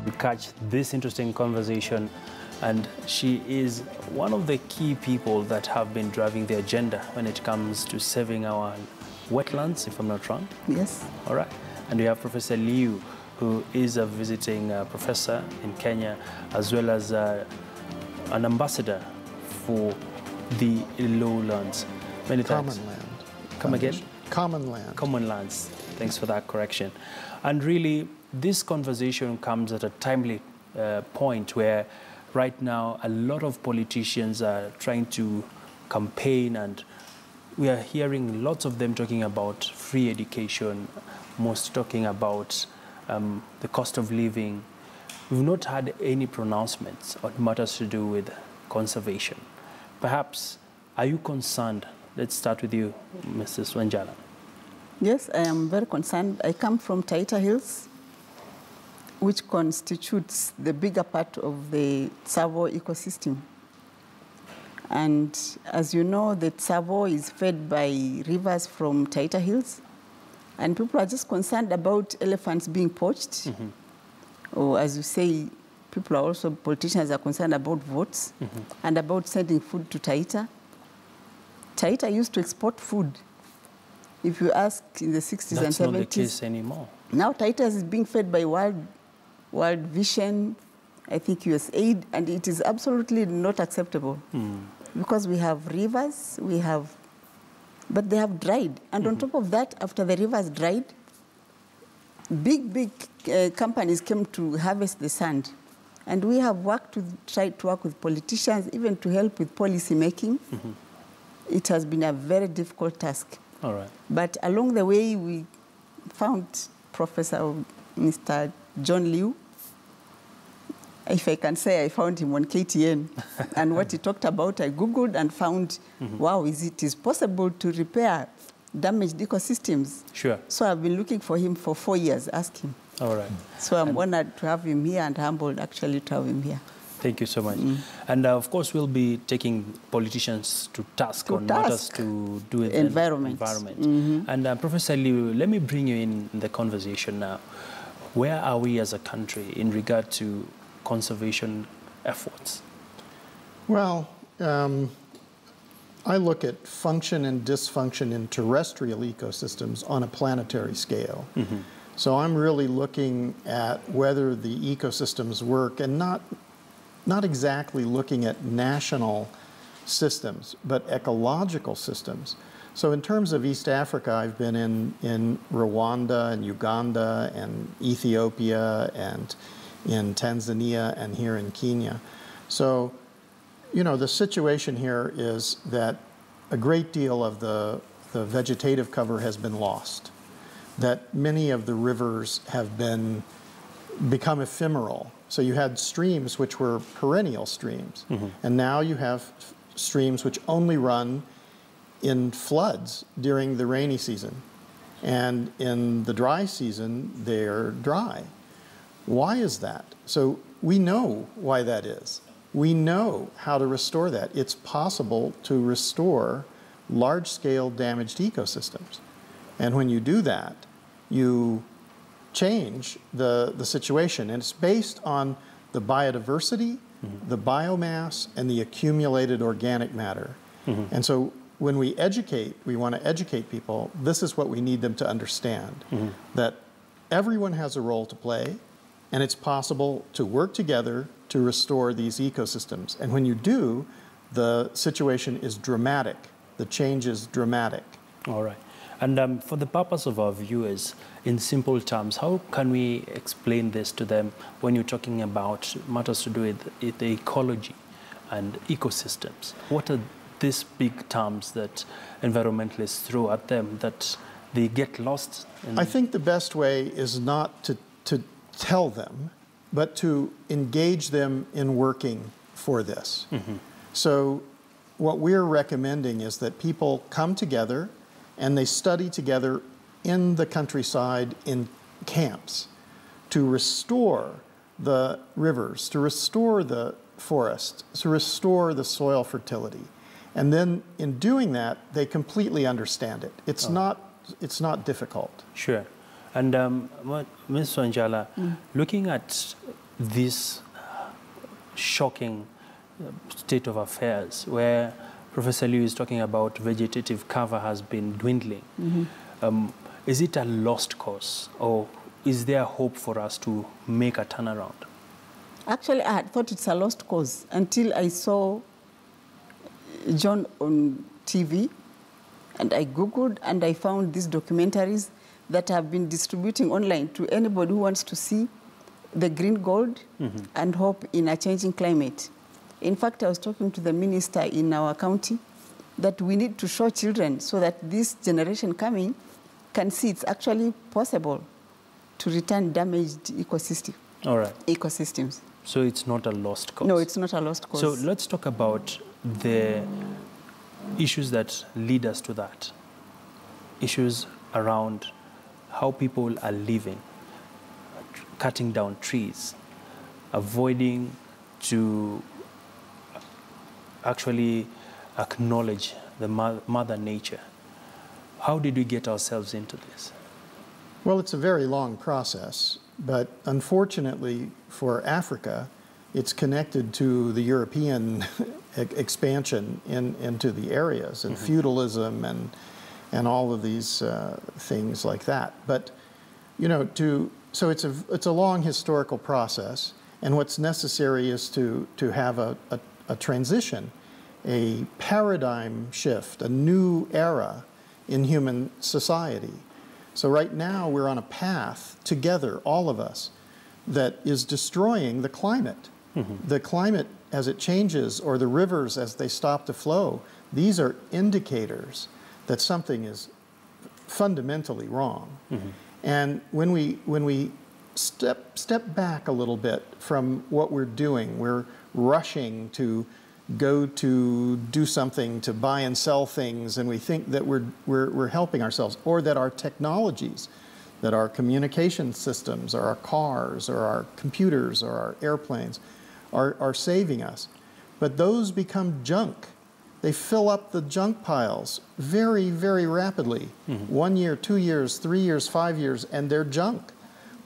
we catch this interesting conversation. And she is one of the key people that have been driving the agenda when it comes to saving our wetlands, if I'm not wrong. Yes. All right. And we have Professor Liu, who is a visiting professor in Kenya, as well as an ambassador for the lowlands. Many thanks. Common land. Come again? Common land. Common lands. Thanks for that correction. And really, this conversation comes at a timely point where right now a lot of politicians are trying to campaign, and we are hearing lots of them talking about free education, most talking about the cost of living. We've not had any pronouncements on matters to do with conservation. Perhaps, are you concerned? Let's start with you, Mrs. Wanjala. Yes, I am very concerned. I come from Taita Hills, which constitutes the bigger part of the Tsavo ecosystem. And as you know, the Tsavo is fed by rivers from Taita Hills. And people are just concerned about elephants being poached. Or as you say, people are also, politicians are concerned about votes and about sending food to Taita. Taita used to export food. If you ask in the 60s and 70s. That's not the case anymore. Now Taita is being fed by World Vision, I think USAID, and it is absolutely not acceptable. Because we have rivers, but they have dried. And on top of that, after the rivers dried, big companies came to harvest the sand. And we have tried to work with politicians, even to help with policy making. It has been a very difficult task. All right. But along the way, we found Professor Mr. John Liu. If I can say, I found him on KTN. And what he talked about, I Googled and found, wow, it is possible to repair damaged ecosystems. Sure. So I've been looking for him for 4 years, ask him. All right. So I'm honored to have him here and humbled actually to have him here. Thank you so much. And of course, we'll be taking politicians to task on matters to do with environment. And Professor Liu, let me bring you in the conversation now. Where are we as a country in regard to conservation efforts? Well, I look at function and dysfunction in terrestrial ecosystems on a planetary scale. So I'm really looking at whether the ecosystems work, and not exactly looking at national systems, but ecological systems. So in terms of East Africa, I've been in Rwanda and Uganda and Ethiopia and in Tanzania and here in Kenya. So, you know, the situation here is that a great deal of the vegetative cover has been lost, that many of the rivers have become ephemeral. So you had streams which were perennial streams, and now you have streams which only run in floods during the rainy season. And in the dry season, they're dry. Why is that? So we know why that is. We know how to restore that. It's possible to restore large-scale damaged ecosystems. And when you do that, you change the situation. And it's based on the biodiversity, the biomass, and the accumulated organic matter. And so when we want to educate people, this is what we need them to understand, that everyone has a role to play, and it's possible to work together to restore these ecosystems. And when you do, the situation is dramatic. The change is dramatic. All right. And for the purpose of our viewers, in simple terms, how can we explain this to them when you're talking about matters to do with the ecology and ecosystems? What are these big terms that environmentalists throw at them that they get lost in? I think the best way is not to tell them, but to engage them in working for this. So what we're recommending is that people come together and they study together in the countryside in camps to restore the rivers, to restore the forests, to restore the soil fertility. And then in doing that, they completely understand it. It's not difficult. Sure. And Ms. Wanjala, looking at this shocking state of affairs where Professor Liu is talking about vegetative cover has been dwindling. Is it a lost cause, or is there hope for us to make a turnaround? Actually, I had thought it's a lost cause until I saw John on TV, and I Googled and I found these documentaries that have been distributing online to anybody who wants to see the green gold and hope in a changing climate. In fact, I was talking to the minister in our county that we need to show children so that this generation coming can see it's actually possible to return damaged ecosystems. So it's not a lost cause? No, it's not a lost cause. So let's talk about the issues that lead us to that. Issues around how people are living, cutting down trees, avoiding to actually acknowledge the mother nature. How did we get ourselves into this? Well, it's a very long process, but unfortunately for Africa, it's connected to the European expansion into the areas and feudalism and all of these things like that. But, you know, so it's a long historical process, and what's necessary is to have a transition, a paradigm shift, a new era in human society. So right now we're on a path together, all of us, that is destroying the climate. The climate as it changes, or the rivers as they stop to flow, these are indicators that something is fundamentally wrong. And when we step back a little bit from what we're doing, we're rushing to go to do something, to buy and sell things, and we think that we're helping ourselves, or that our technologies, that our communication systems, or our cars, or our computers, or our airplanes are saving us. But those become junk. They fill up the junk piles very, very rapidly. 1 year, 2 years, 3 years, 5 years, and they're junk.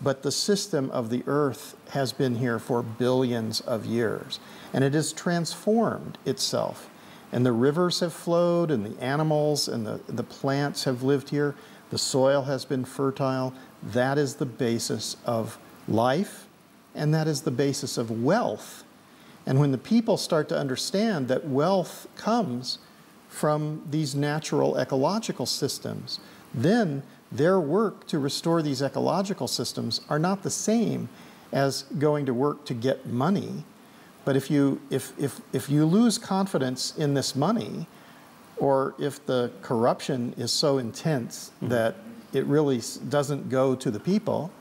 But the system of the earth has been here for billions of years, and it has transformed itself. And the rivers have flowed, and the animals and the plants have lived here. The soil has been fertile. That is the basis of life, and that is the basis of wealth. And when the people start to understand that wealth comes from these natural ecological systems, then their work to restore these ecological systems are not the same as going to work to get money. But if you lose confidence in this money, or if the corruption is so intense that it really doesn't go to the people,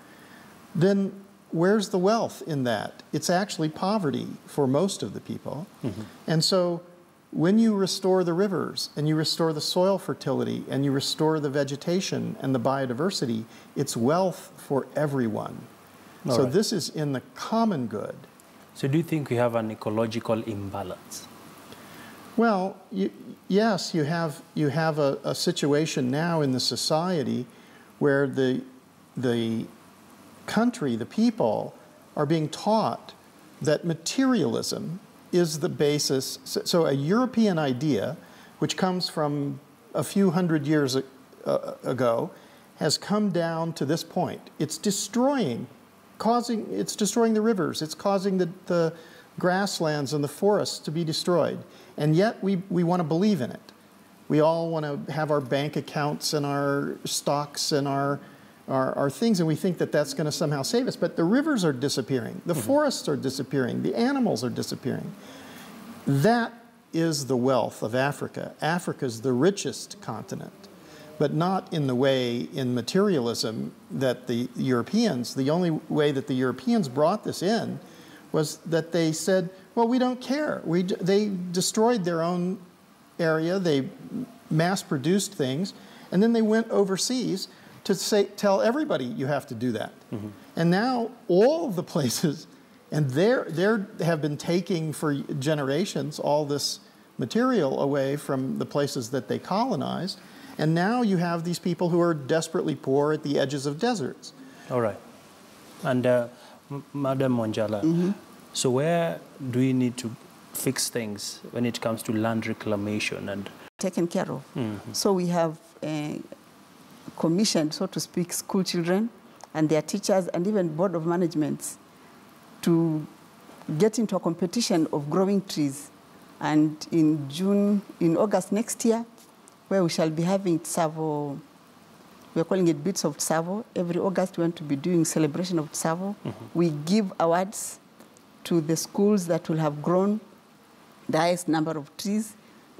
then where's the wealth in that? It's actually poverty for most of the people. And so when you restore the rivers, and you restore the soil fertility, and you restore the vegetation and the biodiversity, it's wealth for everyone. So this is in the common good. So do you think we have an ecological imbalance? Well, yes, you have a situation now in the society where the country, the people, are being taught that materialism is the basis. So a European idea, which comes from a few hundred years ago, has come down to this point. It's destroying the rivers. It's causing the grasslands and the forests to be destroyed. And yet we want to believe in it. We all want to have our bank accounts and our stocks and our things, and we think that that's going to somehow save us. But the rivers are disappearing. The forests are disappearing. The animals are disappearing. That is the wealth of Africa. Africa's the richest continent, but not in the way in materialism that the Europeans, the only way that the Europeans brought this in was that they said, well, we don't care. They destroyed their own area. They mass-produced things, and then they went overseas to tell everybody you have to do that. And now all of the places, and they have been taking for generations all this material away from the places that they colonized, and now you have these people who are desperately poor at the edges of deserts. All right. And Madam Monjala, so where do we need to fix things when it comes to land reclamation and taken care of? So we have commissioned, so to speak, school children and their teachers and even board of managements to get into a competition of growing trees. And in August next year, where we shall be having Tsavo, we're calling it Bits of Tsavo. Every August we want to be doing celebration of Tsavo. We give awards to the schools that will have grown the highest number of trees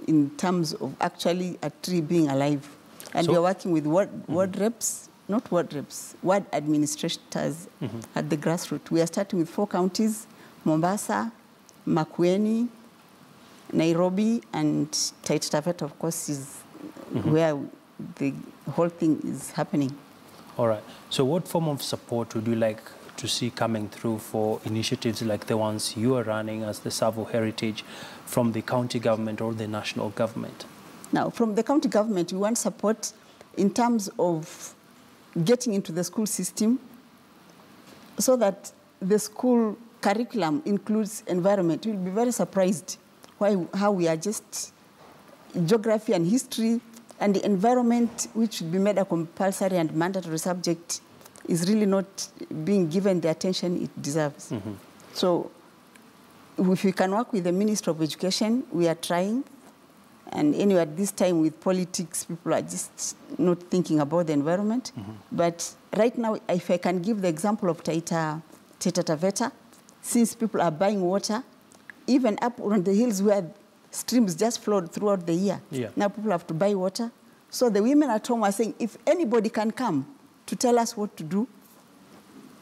in terms of actually a tree being alive. And we are working with ward reps, not ward reps, ward administrators at the grassroots. We are starting with 4 counties, Mombasa, Makueni, Nairobi, and Taita Taveta, of course, is where the whole thing is happening. All right. So what form of support would you like to see coming through for initiatives like the ones you are running as the Tsavo Heritage from the county government or the national government? Now, from the county government, we want support in terms of getting into the school system so that the school curriculum includes environment. You'll be very surprised how we are just geography and history, and the environment, which should be made a compulsory and mandatory subject, is really not being given the attention it deserves. So if we can work with the Ministry of Education, we are trying. And anyway, at this time with politics, people are just not thinking about the environment. But right now, if I can give the example of Taita Taveta, since people are buying water, even up on the hills where streams just flowed throughout the year. Now people have to buy water. So the women at home are saying, if anybody can come to tell us what to do,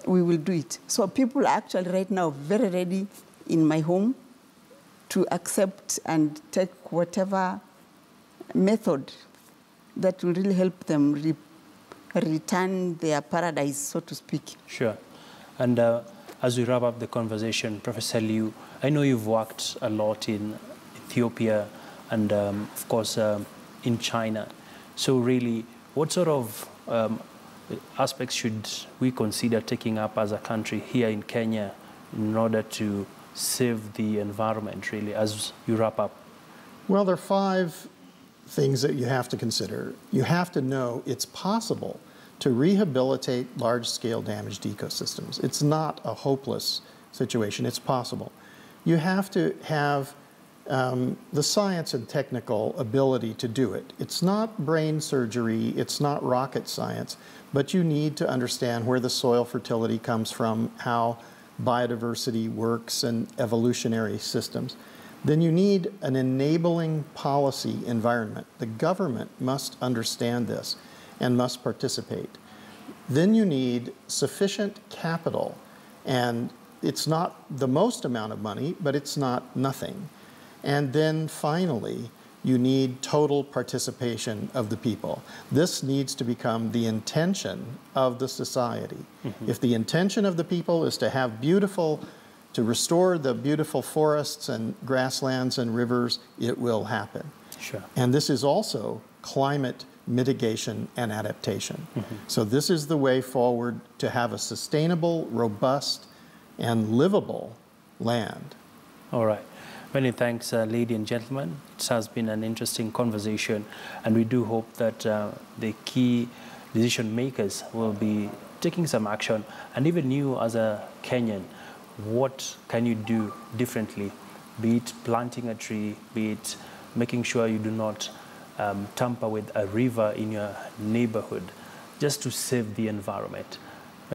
we will do it. So people are actually right now very ready in my home to accept and take whatever method that will really help them return their paradise, so to speak. Sure. And as we wrap up the conversation, Professor Liu, I know you've worked a lot in Ethiopia and, of course, in China. So really, what sort of aspects should we consider taking up as a country here in Kenya in order to save the environment, really, as you wrap up? Well, there are 5 things that you have to consider. You have to know it's possible to rehabilitate large-scale damaged ecosystems. It's not a hopeless situation. It's possible. You have to have the science and technical ability to do it. It's not brain surgery, it's not rocket science, but you need to understand where the soil fertility comes from, how biodiversity works and evolutionary systems. Then you need an enabling policy environment. The government must understand this and must participate. Then you need sufficient capital, and it's not the most amount of money, but it's not nothing. And then finally, you need total participation of the people. This needs to become the intention of the society. If the intention of the people is to have to restore the beautiful forests and grasslands and rivers, it will happen. Sure. And this is also climate mitigation and adaptation. So this is the way forward to have a sustainable, robust, and livable land. All right. Many thanks, ladies and gentlemen. It has been an interesting conversation, and we do hope that the key decision makers will be taking some action. And even you as a Kenyan, what can you do differently? Be it planting a tree, be it making sure you do not tamper with a river in your neighborhood, just to save the environment.